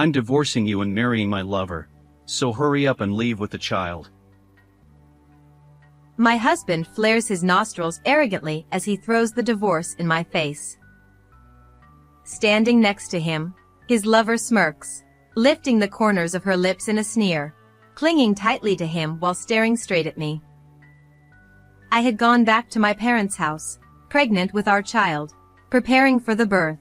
I'm divorcing you and marrying my lover. So hurry up and leave with the child. My husband flares his nostrils arrogantly as he throws the divorce in my face. Standing next to him, his lover smirks, lifting the corners of her lips in a sneer, clinging tightly to him while staring straight at me. I had gone back to my parents' house, pregnant with our child, preparing for the birth.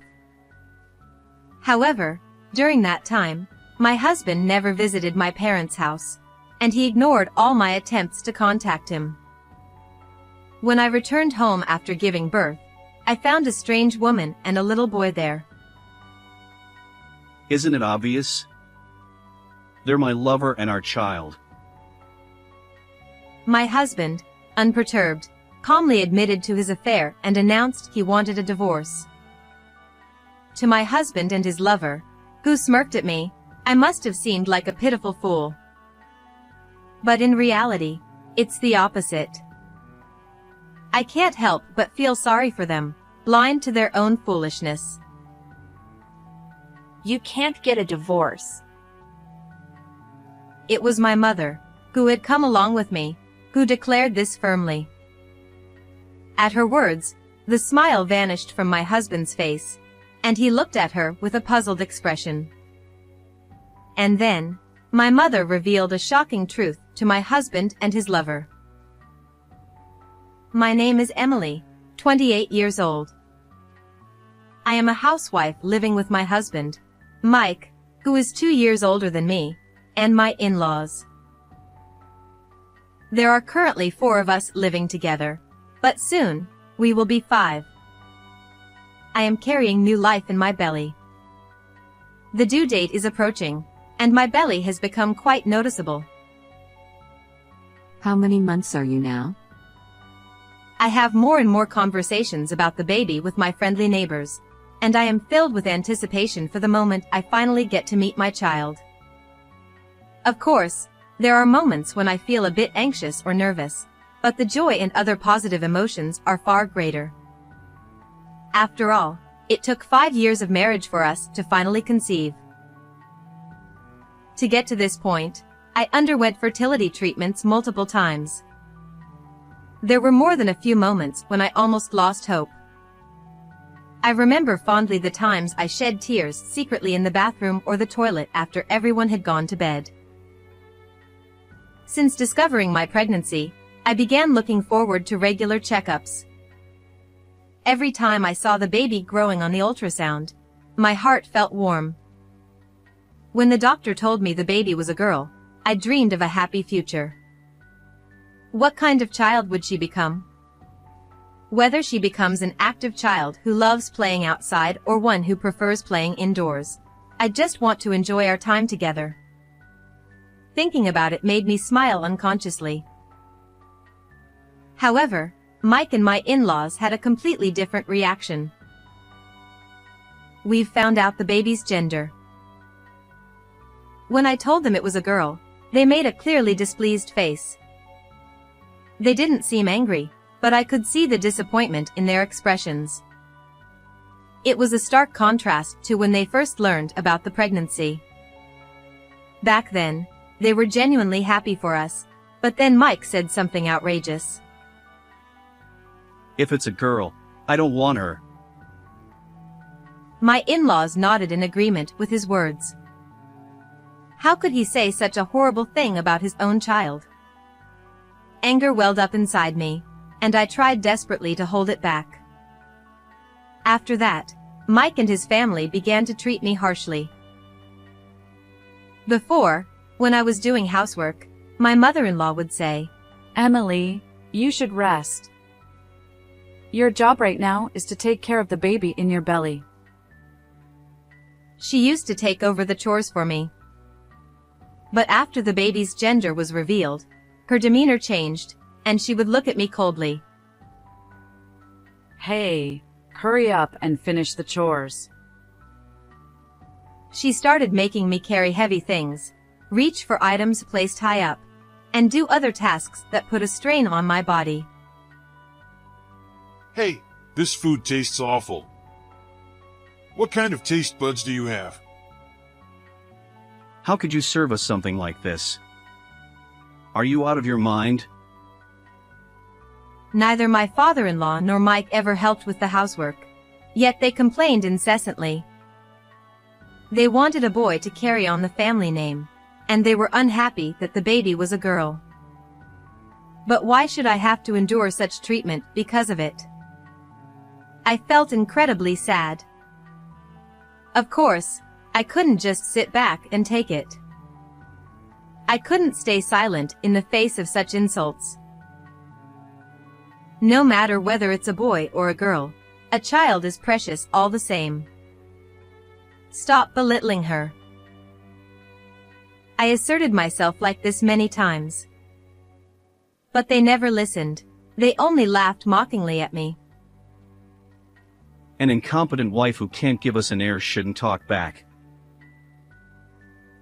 However, during that time, my husband never visited my parents' house, and he ignored all my attempts to contact him. When I returned home after giving birth, I found a strange woman and a little boy there. Isn't it obvious? They're my lover and our child. My husband, unperturbed, calmly admitted to his affair and announced he wanted a divorce. To my husband and his lover, who smirked at me, I must have seemed like a pitiful fool. But in reality, it's the opposite. I can't help but feel sorry for them, blind to their own foolishness. You can't get a divorce. It was my mother, who had come along with me, who declared this firmly. At her words, the smile vanished from my husband's face, and he looked at her with a puzzled expression. And then, my mother revealed a shocking truth to my husband and his lover. My name is Emily, 28 years old. I am a housewife living with my husband, Mike, who is 2 years older than me, and my in-laws. There are currently 4 of us living together, but soon, we will be 5. I am carrying new life in my belly. The due date is approaching, and my belly has become quite noticeable. How many months are you now? I have more and more conversations about the baby with my friendly neighbors, and I am filled with anticipation for the moment I finally get to meet my child. Of course, there are moments when I feel a bit anxious or nervous, but the joy and other positive emotions are far greater. After all, it took 5 years of marriage for us to finally conceive. To get to this point, I underwent fertility treatments multiple times. There were more than a few moments when I almost lost hope. I remember fondly the times I shed tears secretly in the bathroom or the toilet after everyone had gone to bed. Since discovering my pregnancy, I began looking forward to regular checkups. Every time I saw the baby growing on the ultrasound, my heart felt warm. When the doctor told me the baby was a girl, I dreamed of a happy future. What kind of child would she become? Whether she becomes an active child who loves playing outside or one who prefers playing indoors, I just want to enjoy our time together. Thinking about it made me smile unconsciously. However, Mike and my in-laws had a completely different reaction. We've found out the baby's gender. When I told them it was a girl, they made a clearly displeased face. They didn't seem angry, but I could see the disappointment in their expressions. It was a stark contrast to when they first learned about the pregnancy. Back then, they were genuinely happy for us, but then Mike said something outrageous. If it's a girl, I don't want her. My in-laws nodded in agreement with his words. How could he say such a horrible thing about his own child? Anger welled up inside me, and I tried desperately to hold it back. After that, Mike and his family began to treat me harshly. Before, when I was doing housework, my mother-in-law would say, Emily, you should rest. Your job right now is to take care of the baby in your belly. She used to take over the chores for me. But after the baby's gender was revealed, her demeanor changed, and she would look at me coldly. Hey, hurry up and finish the chores. She started making me carry heavy things, reach for items placed high up, and do other tasks that put a strain on my body. Hey, this food tastes awful. What kind of taste buds do you have? How could you serve us something like this? Are you out of your mind? Neither my father-in-law nor Mike ever helped with the housework. Yet they complained incessantly. They wanted a boy to carry on the family name, and they were unhappy that the baby was a girl. But why should I have to endure such treatment because of it? I felt incredibly sad. Of course, I couldn't just sit back and take it. I couldn't stay silent in the face of such insults. No matter whether it's a boy or a girl, a child is precious all the same. Stop belittling her. I asserted myself like this many times. But they never listened. They only laughed mockingly at me. An incompetent wife who can't give us an heir shouldn't talk back.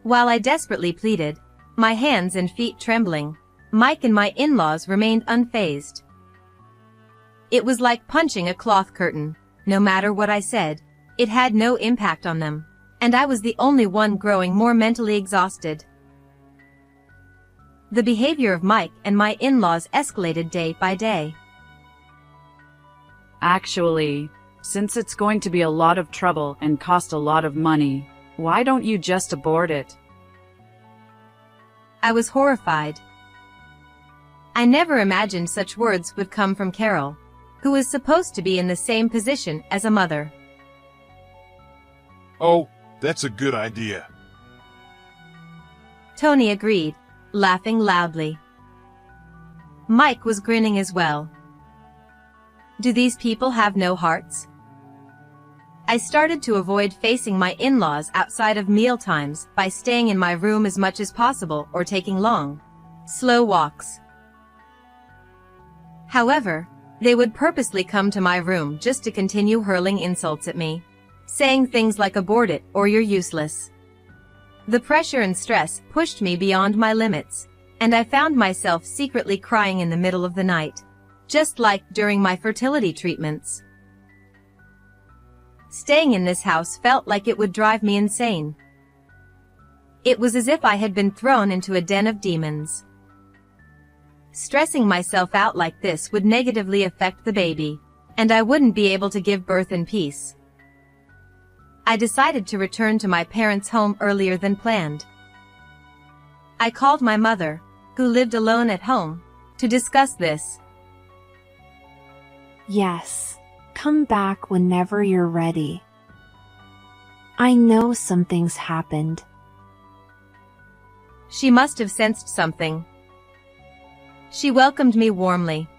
While I desperately pleaded, my hands and feet trembling, Mike and my in-laws remained unfazed. It was like punching a cloth curtain. No matter what I said, it had no impact on them, and I was the only one growing more mentally exhausted. The behavior of Mike and my in-laws escalated day by day. Actually, since it's going to be a lot of trouble and cost a lot of money, why don't you just abort it? I was horrified. I never imagined such words would come from Carol, who was supposed to be in the same position as a mother. Oh, that's a good idea. Tony agreed, laughing loudly. Mike was grinning as well. Do these people have no hearts? I started to avoid facing my in-laws outside of meal times by staying in my room as much as possible or taking long, slow walks. However, they would purposely come to my room just to continue hurling insults at me, saying things like abort it or you're useless. The pressure and stress pushed me beyond my limits, and I found myself secretly crying in the middle of the night, just like during my fertility treatments. Staying in this house felt like it would drive me insane. It was as if I had been thrown into a den of demons. Stressing myself out like this would negatively affect the baby, and I wouldn't be able to give birth in peace. I decided to return to my parents' home earlier than planned. I called my mother, who lived alone at home, to discuss this. Yes, come back whenever you're ready. I know something's happened. She must have sensed something. She welcomed me warmly.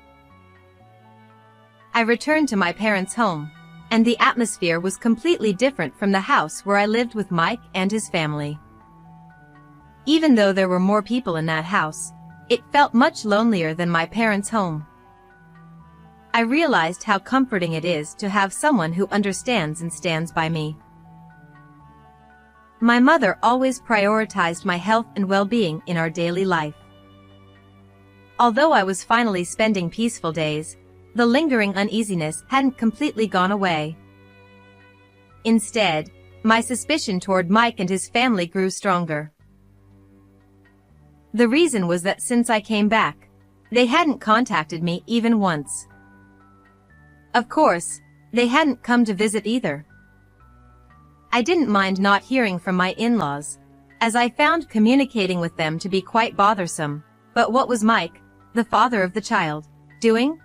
I returned to my parents' home, and the atmosphere was completely different from the house where I lived with Mike and his family. Even though there were more people in that house, it felt much lonelier than my parents' home. I realized how comforting it is to have someone who understands and stands by me. My mother always prioritized my health and well-being in our daily life. Although I was finally spending peaceful days, the lingering uneasiness hadn't completely gone away. Instead, my suspicion toward Mike and his family grew stronger. The reason was that since I came back, they hadn't contacted me even once. Of course, they hadn't come to visit either. I didn't mind not hearing from my in-laws, as I found communicating with them to be quite bothersome, but what was Mike, the father of the child, doing?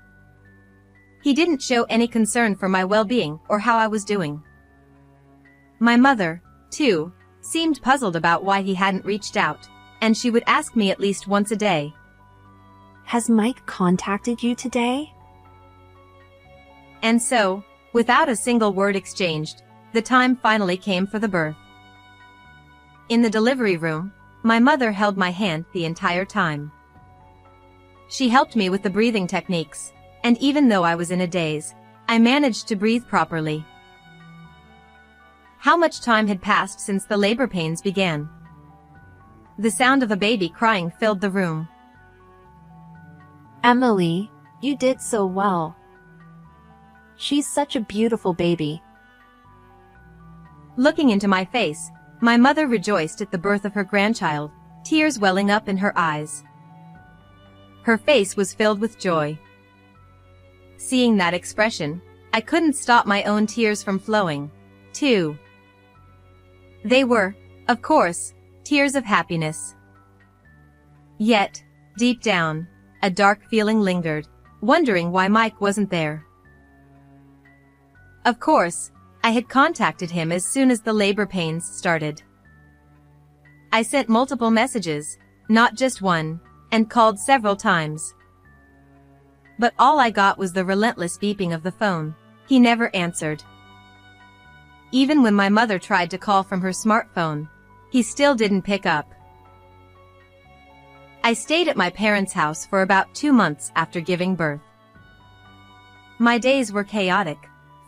He didn't show any concern for my well-being or how I was doing. My mother, too, seemed puzzled about why he hadn't reached out, and she would ask me at least once a day. Has Mike contacted you today? And so, without a single word exchanged, the time finally came for the birth. In the delivery room, my mother held my hand the entire time. She helped me with the breathing techniques, and even though I was in a daze, I managed to breathe properly. How much time had passed since the labor pains began? The sound of a baby crying filled the room. Emily, you did so well. She's such a beautiful baby. Looking into my face, My mother rejoiced at the birth of her grandchild, tears welling up in her eyes. Her face was filled with joy. Seeing that expression, I couldn't stop my own tears from flowing, too. They were, of course, tears of happiness. Yet, deep down, a dark feeling lingered, wondering why Mike wasn't there. Of course, I had contacted him as soon as the labor pains started. I sent multiple messages, not just one, and called several times. But all I got was the relentless beeping of the phone. He never answered. Even when my mother tried to call from her smartphone, he still didn't pick up. I stayed at my parents' house for about 2 months after giving birth. My days were chaotic,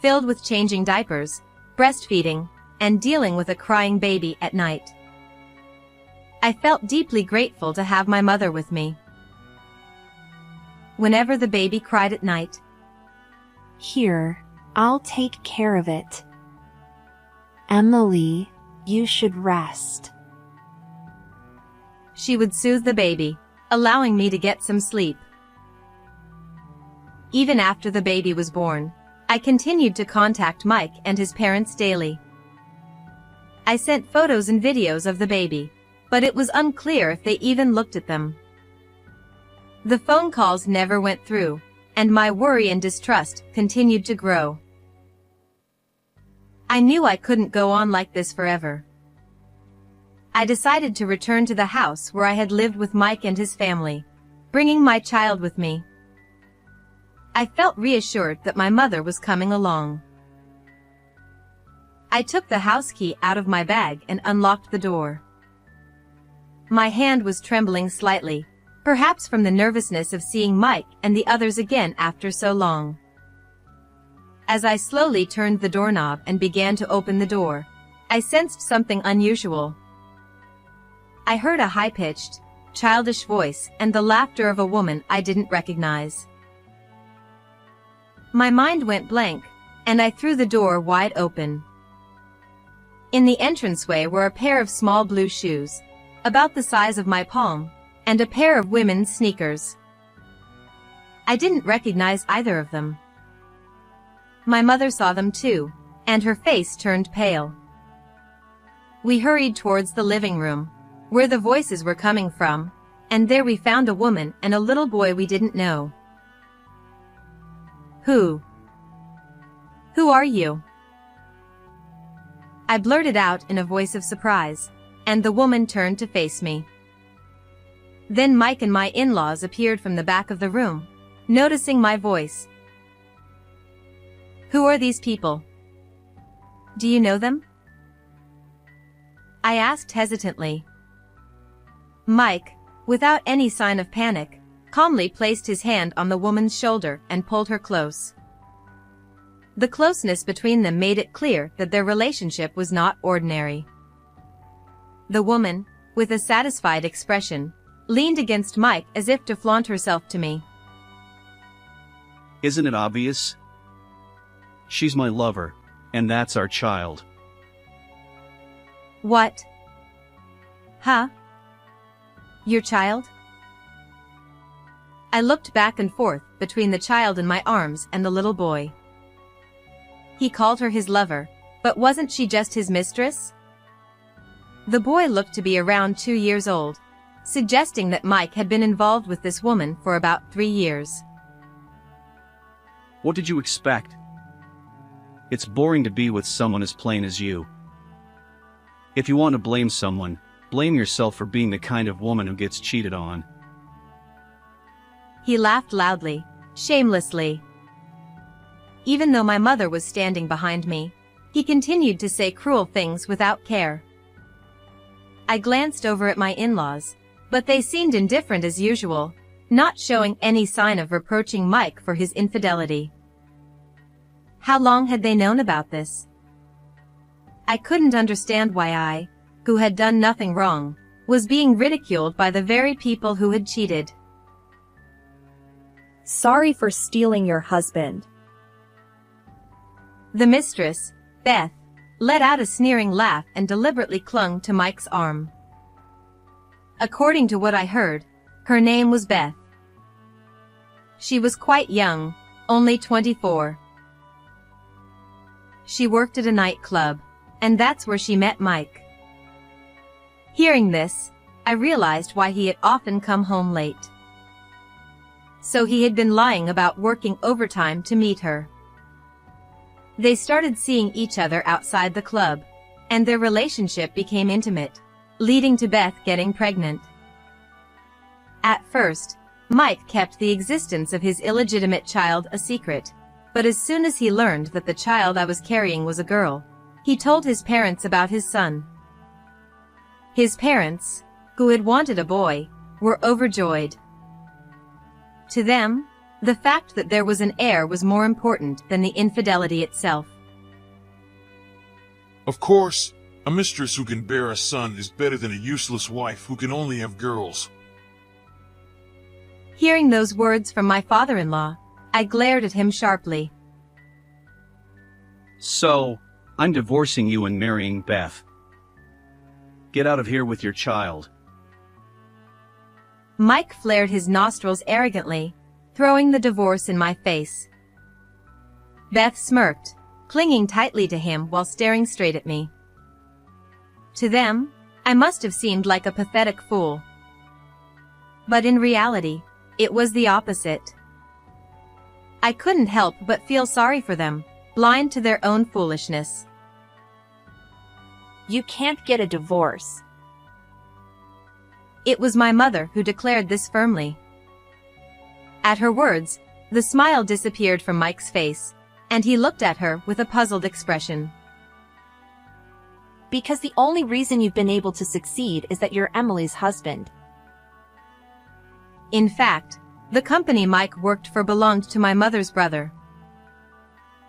filled with changing diapers, breastfeeding, and dealing with a crying baby at night. I felt deeply grateful to have my mother with me. Whenever the baby cried at night, "Here, I'll take care of it. Emily, you should rest." she would soothe the baby, allowing me to get some sleep. Even after the baby was born, I continued to contact Mike and his parents daily. I sent photos and videos of the baby, but it was unclear if they even looked at them. The phone calls never went through, and my worry and distrust continued to grow. I knew I couldn't go on like this forever. I decided to return to the house where I had lived with Mike and his family, bringing my child with me. I felt reassured that my mother was coming along. I took the house key out of my bag and unlocked the door. My hand was trembling slightly, perhaps from the nervousness of seeing Mike and the others again after so long. As I slowly turned the doorknob and began to open the door, I sensed something unusual. I heard a high-pitched, childish voice and the laughter of a woman I didn't recognize. My mind went blank, and I threw the door wide open. In the entranceway were a pair of small blue shoes, about the size of my palm, and a pair of women's sneakers. I didn't recognize either of them. My mother saw them too, and her face turned pale. We hurried towards the living room, where the voices were coming from, and there we found a woman and a little boy we didn't know. Who are you?" I blurted out in a voice of surprise, and the woman turned to face me. Then Mike and my in-laws appeared from the back of the room, noticing my voice. "Who are these people? Do you know them?" I asked hesitantly. Mike, without any sign of panic, calmly placed his hand on the woman's shoulder and pulled her close. The closeness between them made it clear that their relationship was not ordinary. The woman, with a satisfied expression, leaned against Mike as if to flaunt herself to me. Isn't it obvious? She's my lover, and that's our child. "What? Huh? Your child?" I looked back and forth between the child in my arms and the little boy. He called her his lover, but wasn't she just his mistress? The boy looked to be around 2 years old, suggesting that Mike had been involved with this woman for about 3 years. What did you expect? It's boring to be with someone as plain as you. If you want to blame someone, blame yourself for being the kind of woman who gets cheated on. He laughed loudly, shamelessly. Even though my mother was standing behind me, he continued to say cruel things without care. I glanced over at my in-laws, but they seemed indifferent as usual, not showing any sign of reproaching Mike for his infidelity. How long had they known about this? I couldn't understand why I, who had done nothing wrong, was being ridiculed by the very people who had cheated. "Sorry for stealing your husband." The mistress, Beth, let out a sneering laugh and deliberately clung to Mike's arm. According to what I heard, her name was Beth. She was quite young, only 24. She worked at a nightclub, and that's where she met Mike. Hearing this, I realized why he had often come home late. So he had been lying about working overtime to meet her. They started seeing each other outside the club, and their relationship became intimate, leading to Beth getting pregnant. At first, Mike kept the existence of his illegitimate child a secret, but as soon as he learned that the child I was carrying was a girl, he told his parents about his son. His parents, who had wanted a boy, were overjoyed. To them, the fact that there was an heir was more important than the infidelity itself. Of course, a mistress who can bear a son is better than a useless wife who can only have girls. Hearing those words from my father-in-law, I glared at him sharply. So, I'm divorcing you and marrying Beth. Get out of here with your child. Mike flared his nostrils arrogantly, throwing the divorce in my face. Beth smirked, clinging tightly to him while staring straight at me. To them, I must have seemed like a pathetic fool. But in reality, it was the opposite. I couldn't help but feel sorry for them, blind to their own foolishness. You can't get a divorce. It was my mother who declared this firmly. At her words, the smile disappeared from Mike's face, and he looked at her with a puzzled expression. Because the only reason you've been able to succeed is that you're Emily's husband. In fact, the company Mike worked for belonged to my mother's brother.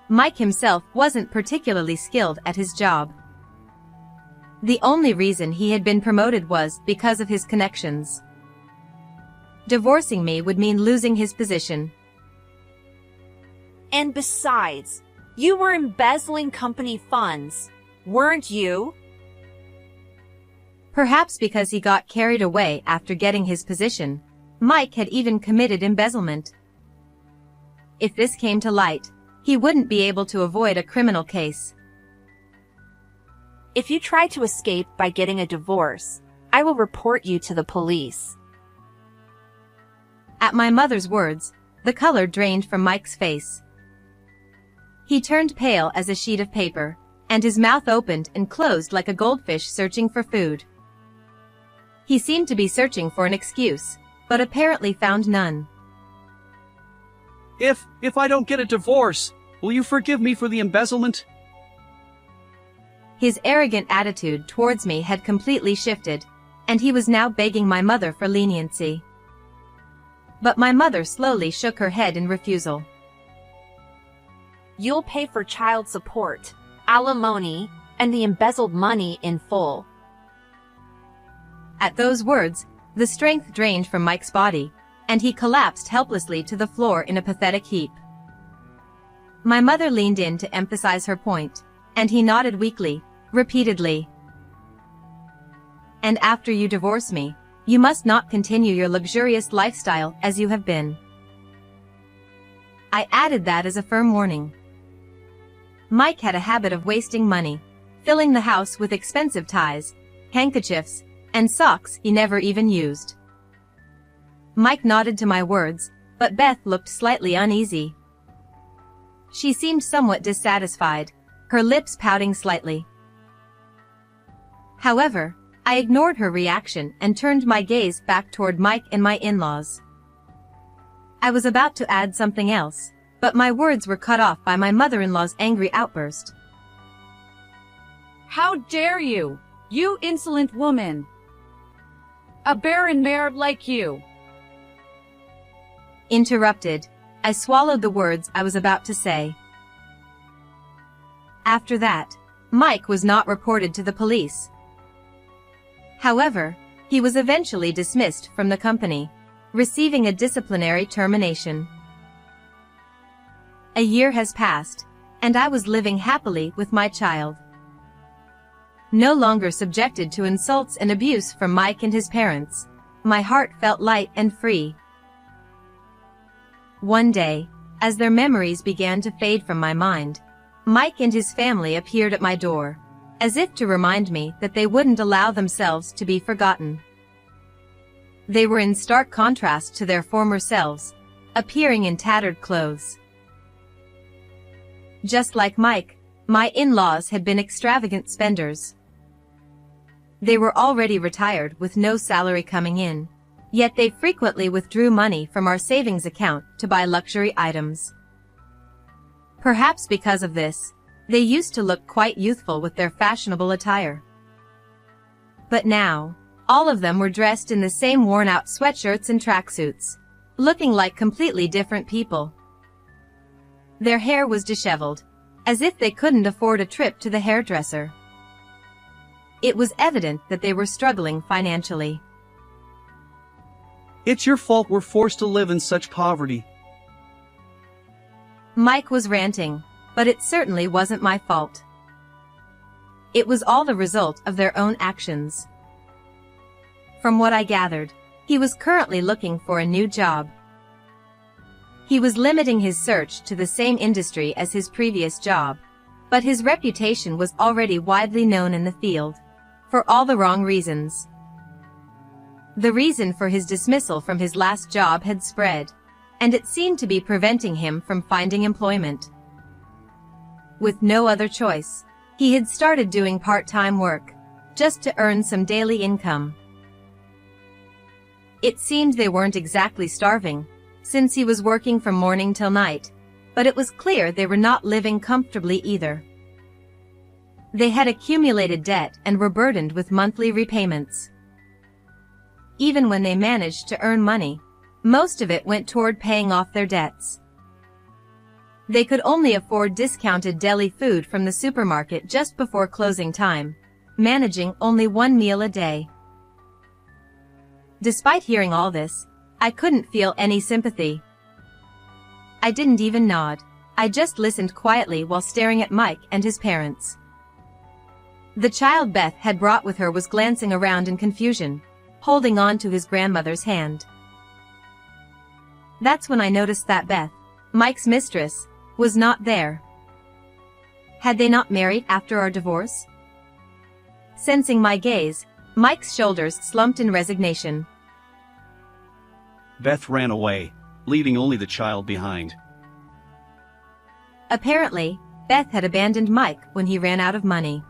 Mike himself wasn't particularly skilled at his job. The only reason he had been promoted was because of his connections. Divorcing me would mean losing his position. And besides, you were embezzling company funds, weren't you? Perhaps because he got carried away after getting his position, Mike had even committed embezzlement. If this came to light, he wouldn't be able to avoid a criminal case. If you try to escape by getting a divorce, I will report you to the police. At my mother's words, the color drained from Mike's face. He turned pale as a sheet of paper, and his mouth opened and closed like a goldfish searching for food. He seemed to be searching for an excuse, but apparently found none. If I don't get a divorce, will you forgive me for the embezzlement? His arrogant attitude towards me had completely shifted, and he was now begging my mother for leniency. But my mother slowly shook her head in refusal. You'll pay for child support, alimony, and the embezzled money in full. At those words, the strength drained from Mike's body, and he collapsed helplessly to the floor in a pathetic heap. My mother leaned in to emphasize her point, and he nodded weakly, repeatedly. And after you divorce me, you must not continue your luxurious lifestyle as you have been. I added that as a firm warning. Mike had a habit of wasting money, filling the house with expensive ties, handkerchiefs, and socks he never even used. Mike nodded to my words, but Beth looked slightly uneasy. She seemed somewhat dissatisfied, her lips pouting slightly. However, I ignored her reaction and turned my gaze back toward Mike and my in-laws. I was about to add something else, but my words were cut off by my mother-in-law's angry outburst. How dare you, you insolent woman! A barren mare like you! Interrupted, I swallowed the words I was about to say. After that, Mike was not reported to the police. However, he was eventually dismissed from the company, receiving a disciplinary termination. A year has passed, and I was living happily with my child. no longer subjected to insults and abuse from Mike and his parents. My heart felt light and free. One day, as their memories began to fade from my mind, Mike and his family appeared at my door, as if to remind me that they wouldn't allow themselves to be forgotten. They were in stark contrast to their former selves, appearing in tattered clothes. Just like Mike, my in-laws had been extravagant spenders. They were already retired with no salary coming in, yet they frequently withdrew money from our savings account to buy luxury items. Perhaps because of this, they used to look quite youthful with their fashionable attire. But now, all of them were dressed in the same worn-out sweatshirts and tracksuits, looking like completely different people. Their hair was disheveled, as if they couldn't afford a trip to the hairdresser. It was evident that they were struggling financially. It's your fault we're forced to live in such poverty. Mike was ranting, but it certainly wasn't my fault. It was all the result of their own actions. From what I gathered, he was currently looking for a new job. He was limiting his search to the same industry as his previous job, but his reputation was already widely known in the field, for all the wrong reasons. The reason for his dismissal from his last job had spread, and it seemed to be preventing him from finding employment. With no other choice, he had started doing part-time work, just to earn some daily income. It seemed they weren't exactly starving, since he was working from morning till night, but it was clear they were not living comfortably either. They had accumulated debt and were burdened with monthly repayments. Even when they managed to earn money, most of it went toward paying off their debts. They could only afford discounted deli food from the supermarket just before closing time, managing only one meal a day. Despite hearing all this, I couldn't feel any sympathy. I didn't even nod. I just listened quietly while staring at Mike and his parents. The child Beth had brought with her was glancing around in confusion, holding on to his grandmother's hand. That's when I noticed that Beth, Mike's mistress, was not there. Had they not married after our divorce? Sensing my gaze, Mike's shoulders slumped in resignation. Beth ran away, leaving only the child behind. Apparently, Beth had abandoned Mike when he ran out of money.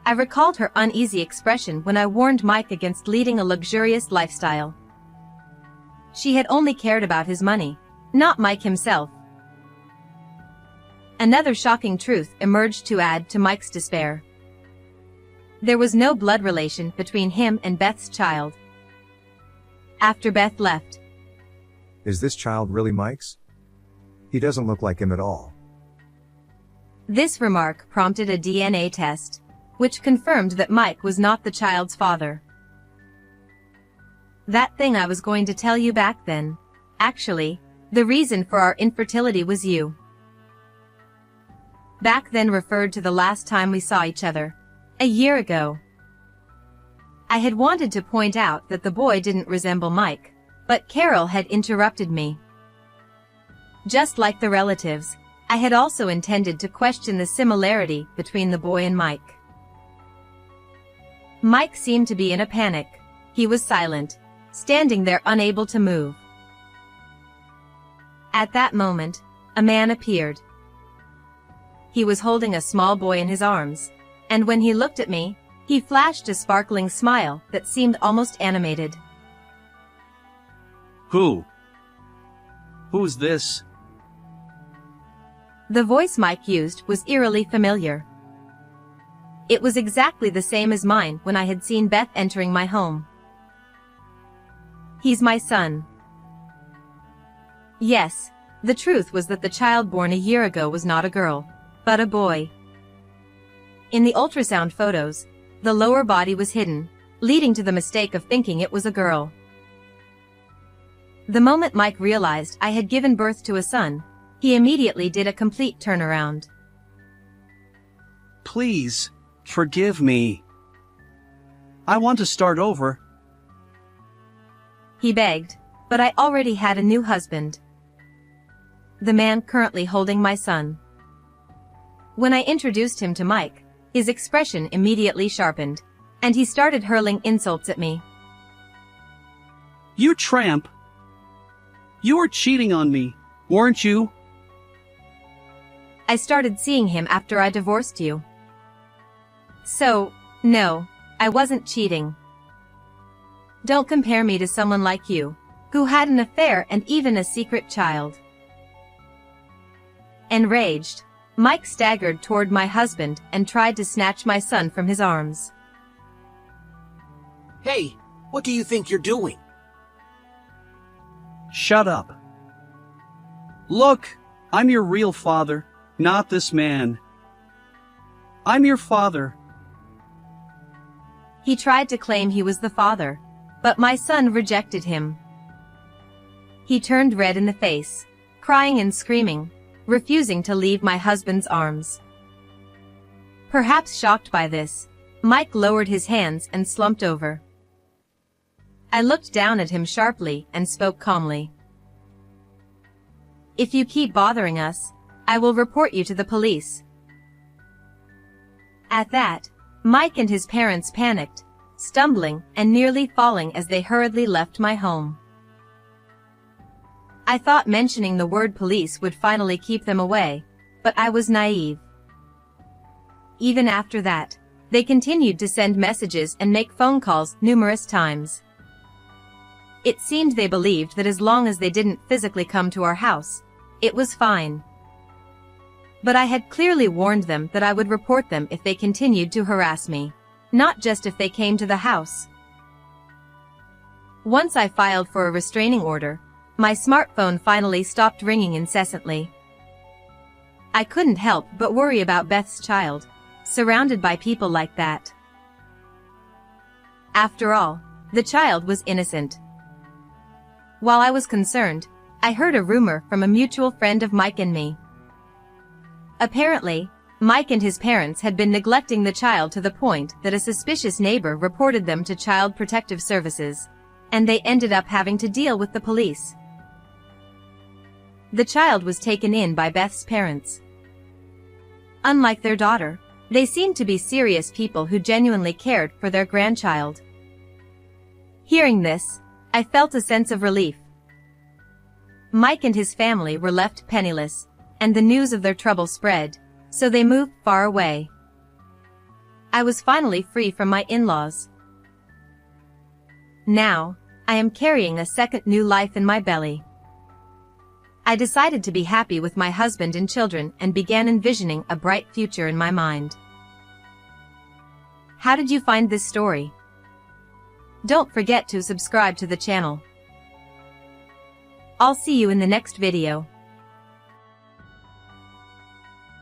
I recalled her uneasy expression when I warned Mike against leading a luxurious lifestyle. She had only cared about his money, not Mike himself. Another shocking truth emerged to add to Mike's despair. There was no blood relation between him and Beth's child. After Beth left, Is this child really Mike's? He doesn't look like him at all. this remark prompted a DNA test, which confirmed that Mike was not the child's father. That thing I was going to tell you back then. Actually, the reason for our infertility was you. Back then referred to the last time we saw each other, a year ago. I had wanted to point out that the boy didn't resemble Mike, but Carol had interrupted me. Just like the relatives, I had also intended to question the similarity between the boy and Mike. Mike seemed to be in a panic. He was silent, standing there unable to move. At that moment, a man appeared. He was holding a small boy in his arms, and when he looked at me, he flashed a sparkling smile that seemed almost animated. Who's this? The voice Mike used was eerily familiar. It was exactly the same as mine when I had seen Beth entering my home. He's my son. Yes, the truth was that the child born a year ago was not a girl, but a boy. In the ultrasound photos, the lower body was hidden, leading to the mistake of thinking it was a girl. The moment Mike realized I had given birth to a son, he immediately did a complete turnaround. Please, Forgive me. I want to start over. He begged, but I already had a new husband. The man currently holding my son. When I introduced him to Mike, his expression immediately sharpened, and he started hurling insults at me. You tramp! You were cheating on me, weren't you? I started seeing him after I divorced you. So, no, I wasn't cheating. Don't compare me to someone like you, who had an affair and even a secret child. Enraged, Mike staggered toward my husband and tried to snatch my son from his arms. Hey, what do you think you're doing? Shut up. Look, I'm your real father, not this man. I'm your father. He tried to claim he was the father, but my son rejected him. He turned red in the face, crying and screaming, refusing to leave my husband's arms. Perhaps shocked by this, Mike lowered his hands and slumped over. I looked down at him sharply and spoke calmly. If you keep bothering us, I will report you to the police. At that, Mike and his parents panicked, stumbling and nearly falling as they hurriedly left my home. I thought mentioning the word police would finally keep them away, but I was naive. Even after that, they continued to send messages and make phone calls numerous times. It seemed they believed that as long as they didn't physically come to our house, it was fine. But I had clearly warned them that I would report them if they continued to harass me, not just if they came to the house. Once I filed for a restraining order, my smartphone finally stopped ringing incessantly. I couldn't help but worry about Beth's child, surrounded by people like that. After all, the child was innocent. While I was concerned, I heard a rumor from a mutual friend of Mike and me. Apparently, Mike and his parents had been neglecting the child to the point that a suspicious neighbor reported them to Child Protective Services, and they ended up having to deal with the police. The child was taken in by Beth's parents. Unlike their daughter, they seemed to be serious people who genuinely cared for their grandchild. Hearing this, I felt a sense of relief. Mike and his family were left penniless, and the news of their trouble spread, so they moved far away. I was finally free from my in-laws. Now, I am carrying a second new life in my belly. I decided to be happy with my husband and children and began envisioning a bright future in my mind. How did you find this story? Don't forget to subscribe to the channel. I'll see you in the next video.